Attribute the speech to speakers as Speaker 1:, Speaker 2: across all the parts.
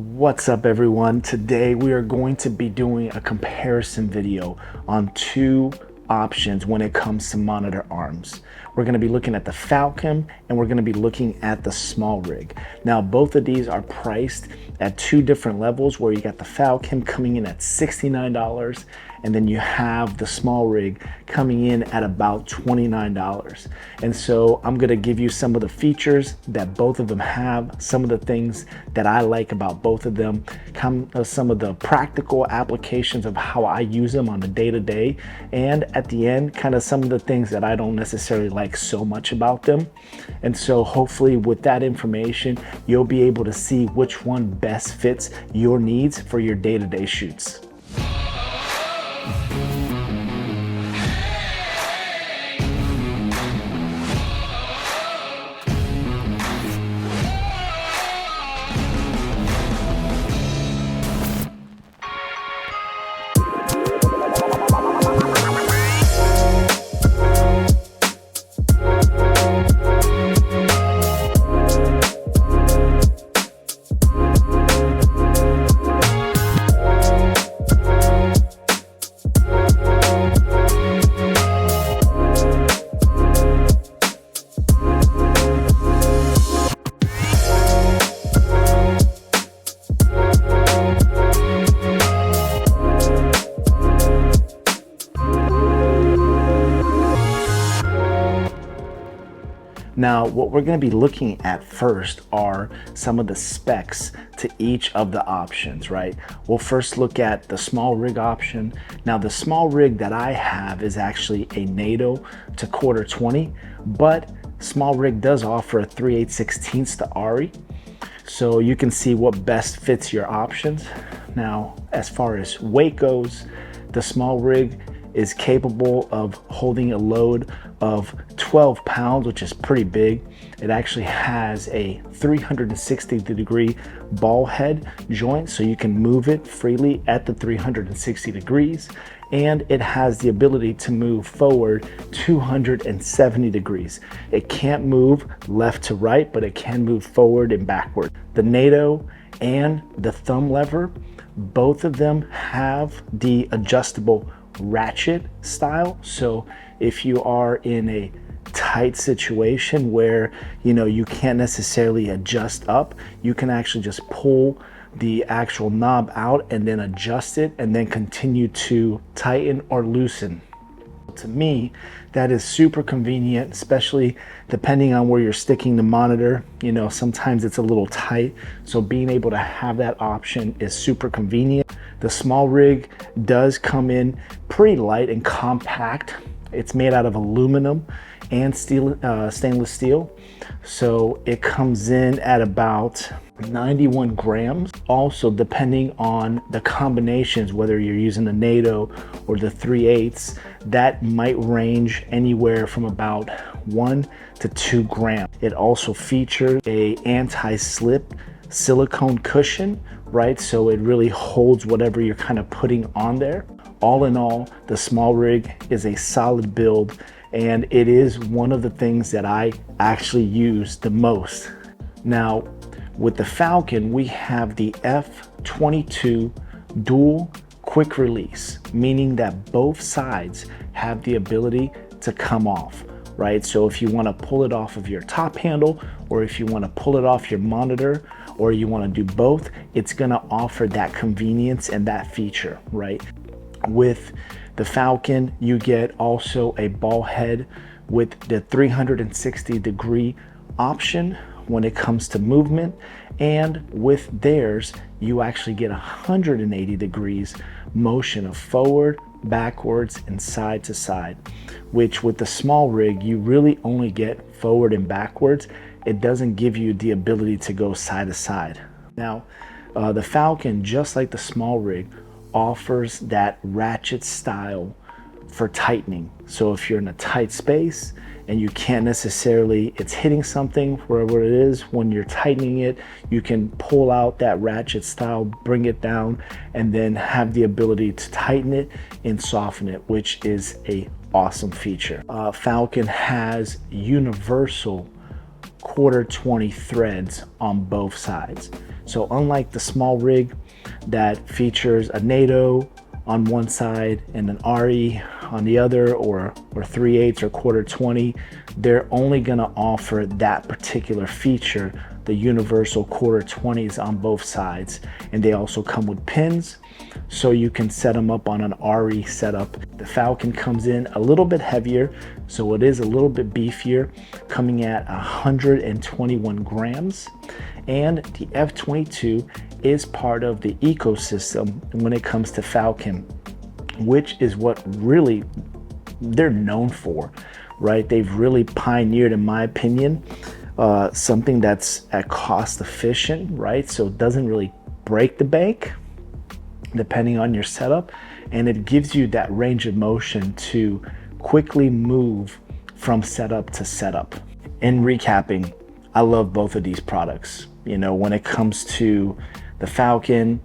Speaker 1: What's up everyone? Today we are going to be doing a comparison video on two options when it comes to monitor arms. We're going to be looking at the Falcon and we're going to be looking at the SmallRig. Now both of these are priced at two different levels, where you got the Falcon coming in at $69 and then you have the SmallRig coming in at about $29. And so I'm gonna give you some of the features that both of them have, some of the things that I like about both of them, some of the practical applications of how I use them on the day-to-day, and at the end, kind of some of the things that I don't necessarily like so much about them. And so hopefully with that information, you'll be able to see which one best fits your needs for your day-to-day shoots. Now, what we're going to be looking at first are some of the specs to each of the options, right? We'll first look at the SmallRig option. Now, the SmallRig that I have is actually a NATO to quarter 20, but SmallRig does offer a 3/8/16 to ARRI. So you can see what best fits your options. Now, as far as weight goes, the SmallRig is capable of holding a load of 12 pounds, which is pretty big. It actually has a 360-degree ball head joint, so you can move it freely at the 360 degrees. And it has the ability to move forward 270 degrees. It can't move left to right, but it can move forward and backward. The NATO and the thumb lever, both of them have the adjustable ratchet style. So if you are in a tight situation where you can't necessarily adjust up, you can actually just pull the actual knob out and then adjust it and then continue to tighten or loosen. To me, that is super convenient, especially depending on where you're sticking the monitor. Sometimes it's a little tight, so being able to have that option is super convenient. The SmallRig does come in pretty light and compact. It's made out of aluminum and stainless steel, so it comes in at about 91 grams. Also, depending on the combinations, whether you're using the NATO or the 3/8, that might range anywhere from about 1 to 2 grams. It also features a anti-slip silicone cushion, right? So it really holds whatever you're kind of putting on there. All in all, the SmallRig is a solid build, and it is one of the things that I actually use the most. Now, with the Falcon, we have the F22 dual quick release, meaning that both sides have the ability to come off, right? So if you want to pull it off of your top handle, or if you want to pull it off your monitor, or you want to do both, it's going to offer that convenience and that feature, right? With the Falcon, you get also a ball head with the 360-degree option when it comes to movement, and with theirs you actually get 180 degrees motion of forward, backwards, and side to side, which with the SmallRig you really only get forward and backwards. It doesn't give you the ability to go side to side. Now, the Falcon, just like the SmallRig, offers that ratchet style for tightening. So if you're in a tight space and you can't necessarily, it's hitting something wherever it is, when you're tightening it, you can pull out that ratchet style, bring it down, and then have the ability to tighten it and soften it, which is a awesome feature. Falcon has universal quarter 20 threads on both sides. So unlike the small rig that features a NATO on one side and an RE on the other, or 3/8 or quarter 20, they're only gonna offer that particular feature, the universal quarter 20s on both sides. And they also come with pins, so you can set them up on an RE setup. The Falcon comes in a little bit heavier, so it is a little bit beefier, coming at 121 grams. And the F-22 is part of the ecosystem when it comes to Falcon, which is what really they're known for, right? They've really pioneered, in my opinion, something that's at cost efficient, right? So it doesn't really break the bank depending on your setup, and it gives you that range of motion to quickly move from setup to setup. In recapping, I love both of these products. You know, when it comes to the Falcon,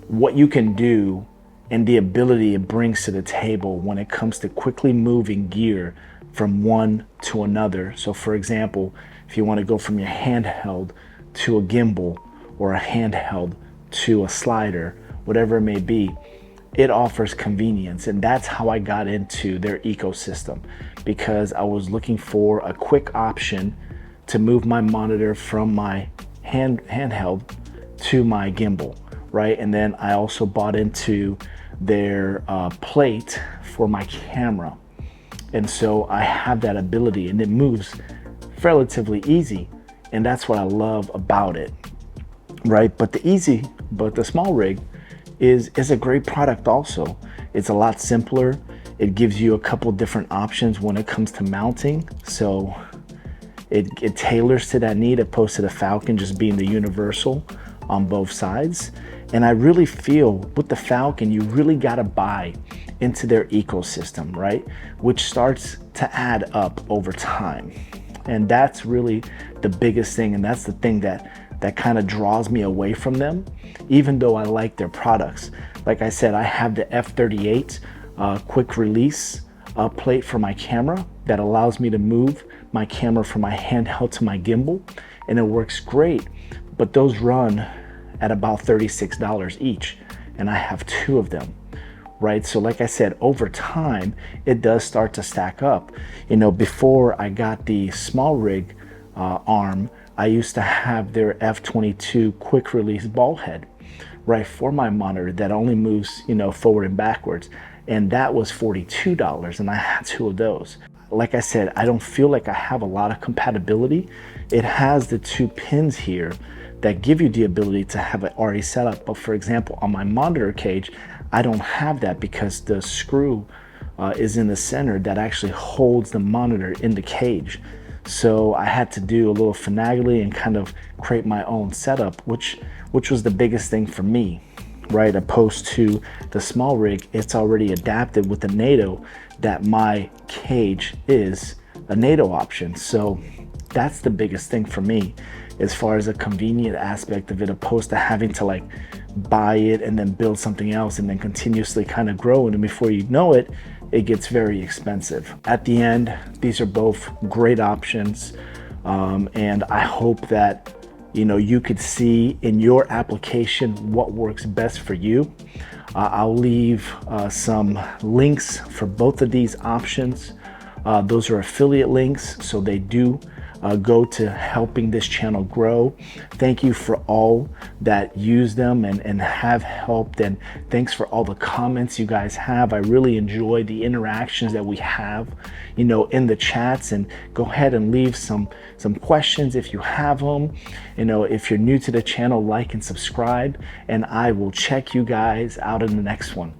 Speaker 1: what you can do and the ability it brings to the table when it comes to quickly moving gear from one to another. So for example, if you want to go from your handheld to a gimbal, or a handheld to a slider, whatever it may be, it offers convenience. And that's how I got into their ecosystem, because I was looking for a quick option to move my monitor from my handheld to my gimbal, right? And then I also bought into their plate for my camera. And so I have that ability, and it moves relatively easy. And that's what I love about it, right? But the small rig is a great product also. It's a lot simpler. It gives you a couple different options when it comes to mounting. So it tailors to that need, opposed to the Falcon just being the universal on both sides. And I really feel with the Falcon, you really gotta buy into their ecosystem, right? Which starts to add up over time. And that's really the biggest thing. And that's the thing that kind of draws me away from them, even though I like their products. Like I said, I have the F-38 quick release plate for my camera that allows me to move my camera from my handheld to my gimbal, and it works great. But those run at about $36 each, and I have two of them, right? So like I said, over time, it does start to stack up. You know, before I got the small rig arm, I used to have their F-22 quick release ball head, right, for my monitor that only moves, you know, forward and backwards. And that was $42, and I had two of those. Like I said, I don't feel like I have a lot of compatibility. It has the two pins here that give you the ability to have an RE setup. But for example, on my monitor cage, I don't have that, because the screw is in the center that actually holds the monitor in the cage. So I had to do a little finagling and kind of create my own setup, which was the biggest thing for me, right? Opposed to the small rig, it's already adapted with the NATO, that my cage is a NATO option. So that's the biggest thing for me, as far as a convenient aspect of it, opposed to having to like buy it and then build something else and then continuously kind of grow. And before you know it, it gets very expensive. At the end, these are both great options. And I hope that, you know, you could see in your application what works best for you. I'll leave some links for both of these options. Those are affiliate links, so they do go to helping this channel grow. Thank you for all that use them and have helped, and thanks for all the comments you guys have. I really enjoy the interactions that we have, you know, in the chats. And go ahead and leave some questions if you have them. You know, if you're new to the channel, like and subscribe, and I will check you guys out in the next one.